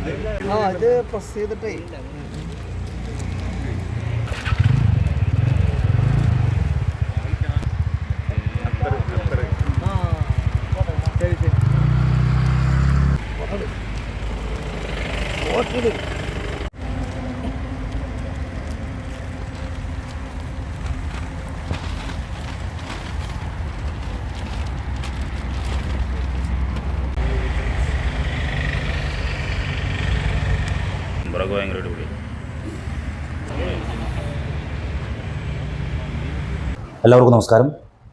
ഇത് പ്രസ് ചെയ്തിട്ടേ ശരി ശരി ഭയങ്കര അടിപൊളി. എല്ലാവർക്കും നമസ്കാരം.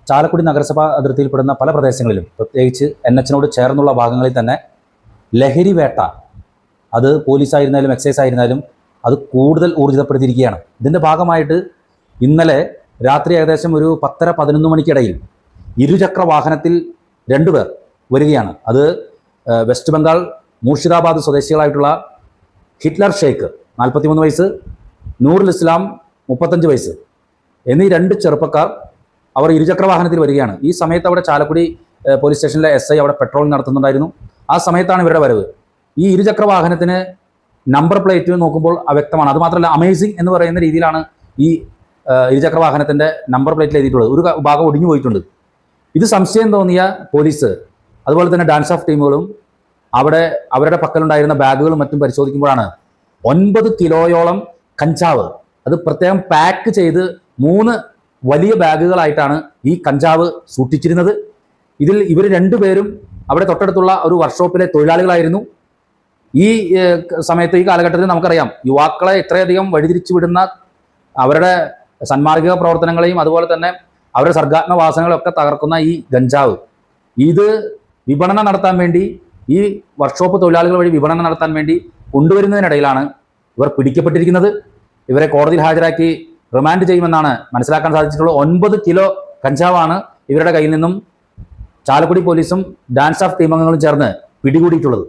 ചാലക്കുടി നഗരസഭാ അതിർത്തിയിൽപ്പെടുന്ന പല പ്രദേശങ്ങളിലും പ്രത്യേകിച്ച് NH-നോട് ചേർന്നുള്ള ഭാഗങ്ങളിൽ തന്നെ ലഹരി വേട്ട, അത് പോലീസായിരുന്നാലും എക്സൈസ് ആയിരുന്നാലും അത് കൂടുതൽ ഊർജിതപ്പെടുത്തിയിരിക്കുകയാണ്. ഇതിൻ്റെ ഭാഗമായിട്ട് ഇന്നലെ രാത്രി ഏകദേശം ഒരു 10-11 മണിക്കിടയിൽ ഇരുചക്ര വാഹനത്തിൽ 2 പേർ വരികയാണ്. അത് വെസ്റ്റ് ബംഗാൾ മൂർഷിദാബാദ് സ്വദേശികളായിട്ടുള്ള ഹിറ്റ്ലർ ഷെയ്ഖ് 43 വയസ്സ്, നൂറുൽ ഇസ്ലാം 35 വയസ്സ് എന്നീ 2 ചെറുപ്പക്കാർ അവർ ഇരുചക്ര വാഹനത്തിൽ വരികയാണ്. ഈ സമയത്ത് അവിടെ ചാലക്കുടി പോലീസ് സ്റ്റേഷനിലെ SI അവിടെ പെട്രോളിംഗ് നടത്തുന്നുണ്ടായിരുന്നു. ആ സമയത്താണ് ഇവരുടെ വരവ്. ഈ ഇരുചക്ര വാഹനത്തിന് നമ്പർ പ്ലേറ്റ് നോക്കുമ്പോൾ അവ്യക്തമാണ്. അതുമാത്രമല്ല, അമേസിംഗ് എന്ന് പറയുന്ന രീതിയിലാണ് ഈ ഇരുചക്ര വാഹനത്തിൻ്റെ നമ്പർ പ്ലേറ്റിൽ എഴുതിയിട്ടുള്ളത്. ഒരു ഭാഗം ഒടിഞ്ഞു പോയിട്ടുണ്ട്. ഇത് സംശയം തോന്നിയ പോലീസ് അതുപോലെ തന്നെ ഡാൻസ് ഓഫ് ടീമുകളും അവിടെ അവരുടെ പക്കലുണ്ടായിരുന്ന ബാഗുകളും മറ്റും പരിശോധിക്കുമ്പോഴാണ് 9 കിലോയോളം കഞ്ചാവ്, അത് പ്രത്യേകം പാക്ക് ചെയ്ത് 3 വലിയ ബാഗുകളായിട്ടാണ് ഈ കഞ്ചാവ് സൂക്ഷിച്ചിരുന്നത്. ഇതിൽ ഇവർ 2 പേരും അവിടെ തൊട്ടടുത്തുള്ള ഒരു വർക്ക്ഷോപ്പിലെ തൊഴിലാളികളായിരുന്നു. ഈ സമയത്ത്, ഈ കാലഘട്ടത്തിൽ നമുക്കറിയാം, യുവാക്കളെ ഇത്രയധികം വഴിതിരിച്ചു വിടുന്ന അവരുടെ സന്മാർഗിക പ്രവർത്തനങ്ങളെയും അതുപോലെ തന്നെ അവരുടെ സർഗാത്മവാസനകളൊക്കെ തകർക്കുന്ന ഈ ഗഞ്ചാവ്, ഇത് വിപണനം നടത്താൻ വേണ്ടി, ഈ വർക്ക്ഷോപ്പ് തൊഴിലാളികൾ വഴി വിപണനം നടത്താൻ വേണ്ടി കൊണ്ടുവരുന്നതിനിടയിലാണ് ഇവർ പിടിക്കപ്പെട്ടിരിക്കുന്നത്. ഇവരെ കോടതിയിൽ ഹാജരാക്കി റിമാൻഡ് ചെയ്യുമെന്നാണ് മനസ്സിലാക്കാൻ സാധിച്ചിട്ടുള്ളത്. 9 കിലോ കഞ്ചാവാണ് ഇവരുടെ കയ്യിൽ നിന്നും ചാലക്കുടി പോലീസും ഡാൻസ് ഓഫ് ടീം അംഗങ്ങളും ചേർന്ന് പിടികൂടിയിട്ടുള്ളത്.